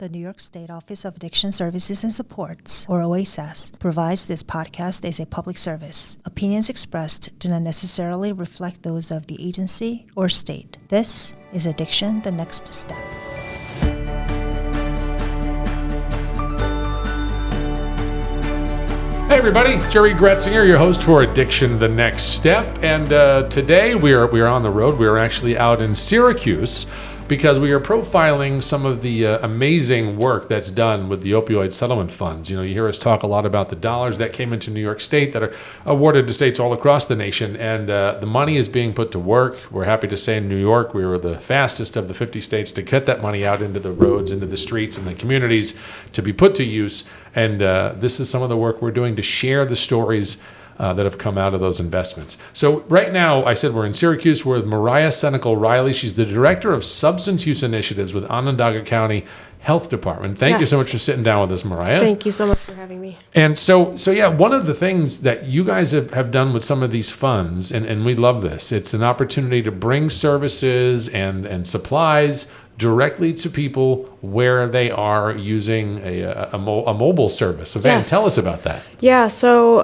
The New York State Office of Addiction Services and Supports, or OASAS, provides this podcast as a public service. Opinions expressed do not necessarily reflect those of the agency or state. This is Addiction the Next Step. Hey everybody, Jerry Gretzinger, your host for Addiction the Next Step. And today we are on the road. We are actually out in Syracuse because we are profiling some of the amazing work that's done with the opioid settlement funds. You know, you hear us talk a lot about the dollars that came into New York State that are awarded to states all across the nation, and the money is being put to work. We're happy to say in New York, we were the fastest of the 50 states to get that money out into the roads, into the streets, and the communities to be put to use. And this is some of the work we're doing to share the stories that have come out of those investments. So right now, I said we're in Syracuse. We're with Mariah Senecal-Riley. She's the Director of Substance Use Initiatives with Onondaga County Health Department. Thank you so much for sitting down with us, Mariah. Thank you so much for having me. And so yeah, one of the things that you guys have done with some of these funds, and we love this, it's an opportunity to bring services and supplies directly to people where they are using a mobile service. So Van, tell us about that. Yeah, so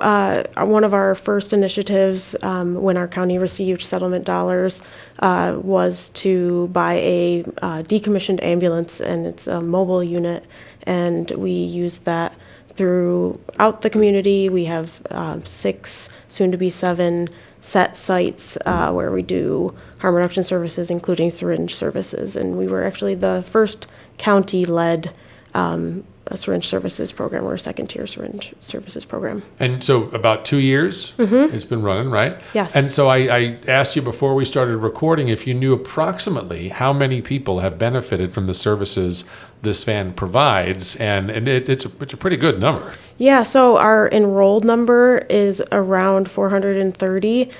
one of our first initiatives when our county received settlement dollars was to buy a decommissioned ambulance, and it's a mobile unit, and we used that throughout the community. We have 6, soon to be 7, set sites where we do harm reduction services, including syringe services. And we were actually the first county-led syringe services program, or a second-tier syringe services program. And so about 2 years it's been running, right? Yes. And so I asked you before we started recording if you knew approximately how many people have benefited from the services this van provides, and it's a pretty good number. Yeah, so our enrolled number is around 430.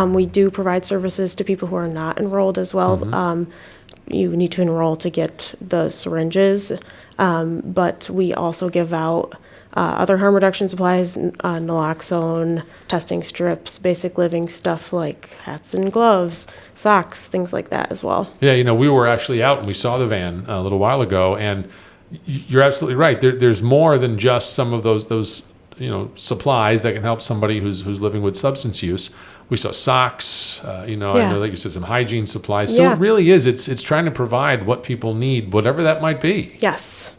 We do provide services to people who are not enrolled as well. You need to enroll to get the syringes, but we also give out other harm reduction supplies, naloxone, testing strips, basic living stuff like hats and gloves, socks, things like that as well. Yeah, you know, we were actually out and we saw the van a little while ago, and you're absolutely right. There's more than just some of those supplies that can help somebody who's living with substance use. We saw socks, I know that you said some hygiene supplies. So it really is, it's trying to provide what people need, whatever that might be. Yes.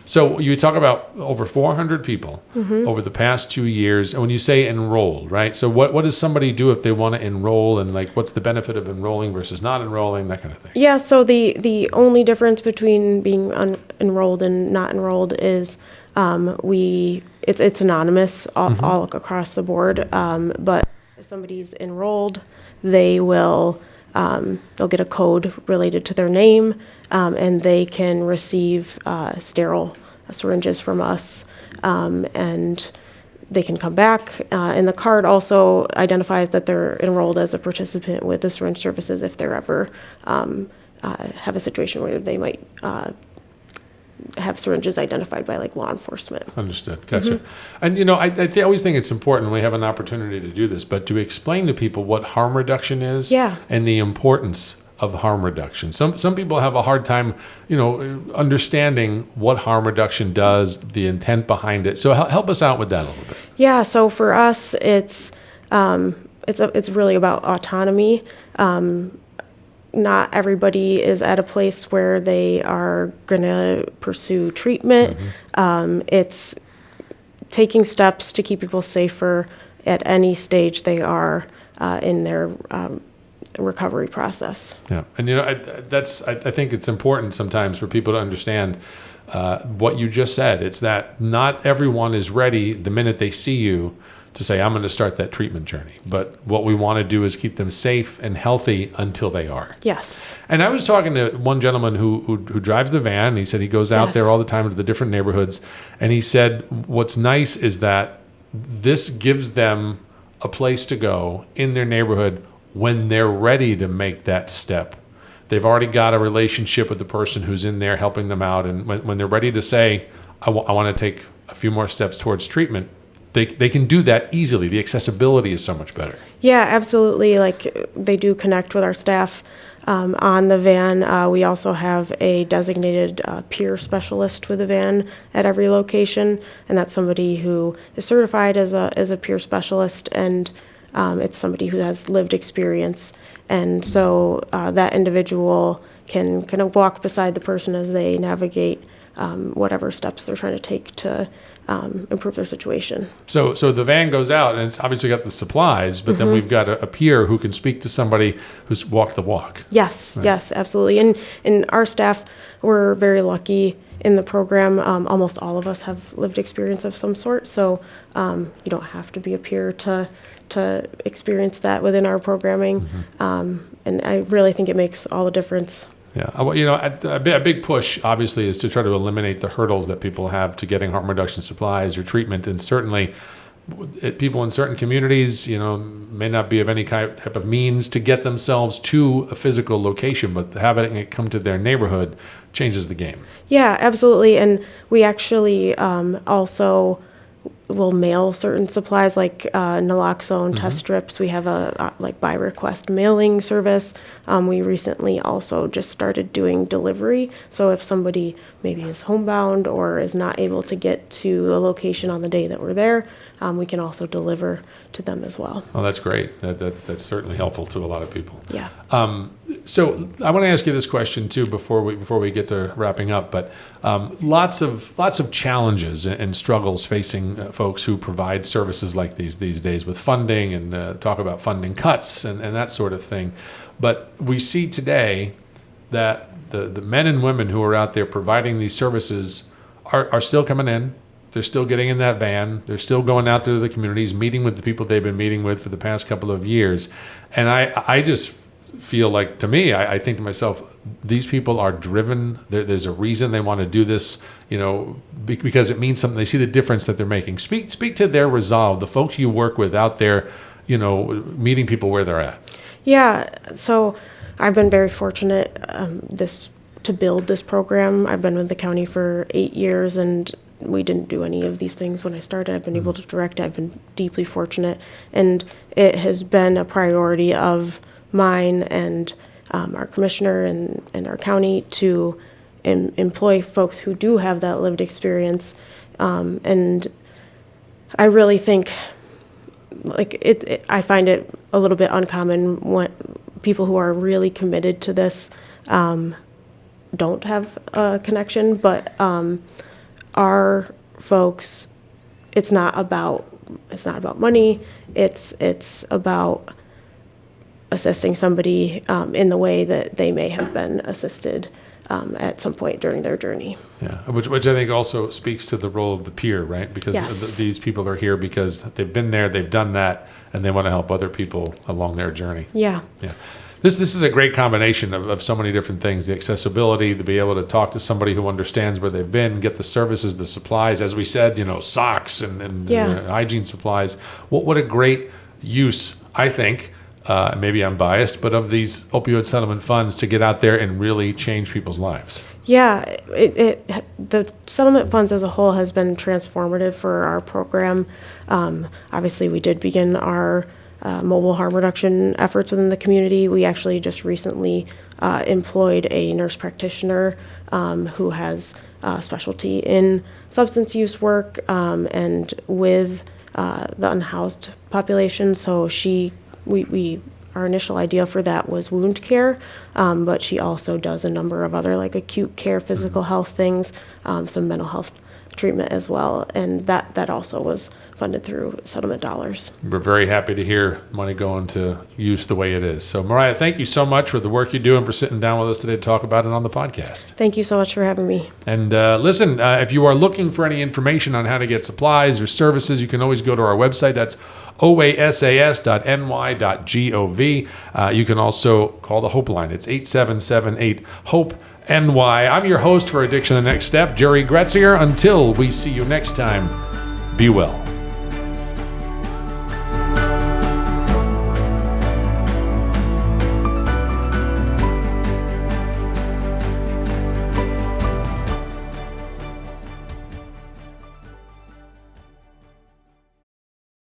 So you talk about over 400 people over the past 2 years. And when you say enrolled, right? So what does somebody do if they want to enroll, and like what's the benefit of enrolling versus not enrolling, that kind of thing? Yeah, so the only difference between being enrolled and not enrolled is it's anonymous all across the board. But if somebody's enrolled, they will they'll get a code related to their name, and they can receive sterile syringes from us, and they can come back. And the card also identifies that they're enrolled as a participant with the syringe services if they're ever have a situation where they might have syringes identified by like law enforcement. Understood. Gotcha. And I always think it's important when we have an opportunity to do this, but to explain to people what harm reduction is and the importance of harm reduction. Some people have a hard time, understanding what harm reduction does, the intent behind it. So help us out with that a little bit. Yeah. So for us, it's really about autonomy. Not everybody is at a place where they are going to pursue treatment. It's taking steps to keep people safer at any stage they are in their recovery process. Yeah, and I think it's important sometimes for people to understand what you just said. It's that not everyone is ready the minute they see you to say, I'm going to start that treatment journey. But what we want to do is keep them safe and healthy until they are. Yes. And I was talking to one gentleman who drives the van. He said he goes out there all the time to the different neighborhoods. And he said what's nice is that this gives them a place to go in their neighborhood when they're ready to make that step. They've already got a relationship with the person who's in there helping them out. And when they're ready to say, I want to take a few more steps towards treatment, they can do that easily. The accessibility is so much better. Yeah, absolutely. Like, they do connect with our staff On the van, we also have a designated peer specialist with a van at every location, and that's somebody who is certified as a peer specialist, and it's somebody who has lived experience. And so that individual can kind of walk beside the person as they navigate whatever steps they're trying to take to improve their situation. So the van goes out, and it's obviously got the supplies, but then we've got a peer who can speak to somebody who's walked the walk. Yes, right. Yes, absolutely. And our staff, we're very lucky in the program. Almost all of us have lived experience of some sort, so you don't have to be a peer to experience that within our programming. And I really think it makes all the difference. Yeah, a big push, obviously, is to try to eliminate the hurdles that people have to getting harm reduction supplies or treatment. And certainly, people in certain communities, may not be of any type of means to get themselves to a physical location, but having it come to their neighborhood changes the game. Yeah, absolutely. And we actually also will mail certain supplies like naloxone test strips. We have a by request mailing service. We recently also just started doing delivery. So if somebody maybe is homebound or is not able to get to a location on the day that we're there, we can also deliver to them as well. Oh, that's great. That's certainly helpful to a lot of people. Yeah. So I want to ask you this question too before we get to wrapping up. But lots of challenges and struggles facing folks who provide services like these days with funding and talk about funding cuts and that sort of thing. But we see today that the men and women who are out there providing these services are still coming in. They're still getting in that van. They're still going out to the communities, meeting with the people they've been meeting with for the past couple of years. And I just feel like, to me, I think to myself, these people are driven. There's a reason they want to do this, because it means something. They see the difference that they're making. Speak to their resolve, the folks you work with out there, meeting people where they're at. Yeah, so I've been very fortunate to build this program. I've been with the county for 8 years, and we didn't do any of these things when I started. I've been able to direct. I've been deeply fortunate, and it has been a priority of mine and our commissioner and our county to employ folks who do have that lived experience. And I really think, I find it a little bit uncommon when people who are really committed to this don't have a connection, but our folks, it's not about money. It's about assisting somebody in the way that they may have been assisted at some point during their journey. Yeah, which I think also speaks to the role of the peer, right? Because yes. These people are here because they've been there, they've done that, and they want to help other people along their journey. Yeah. Yeah. This is a great combination of so many different things. The accessibility, to be able to talk to somebody who understands where they've been, get the services, the supplies, as we said, socks and hygiene supplies. What a great use, I think, maybe I'm biased, but of these opioid settlement funds to get out there and really change people's lives. Yeah, the settlement funds as a whole has been transformative for our program. Obviously, we did begin our mobile harm reduction efforts within the community. We actually just recently employed a nurse practitioner who has a specialty in substance use work and with the unhoused population. So our initial idea for that was wound care, but she also does a number of other acute care, physical health things, some mental health treatment as well, and that also was funded through settlement dollars. We're very happy to hear money going to use the way it is. So Mariah, thank you so much for the work you do and for sitting down with us today to talk about it on the podcast. Thank you so much for having me. And listen, if you are looking for any information on how to get supplies or services, you can always go to our website. That's oasas.ny.gov. You can also call the Hope line. It's 8778-HOPE-NY. I'm your host for Addiction the Next Step, Jerry Gretzinger. Until we see you next time, be well.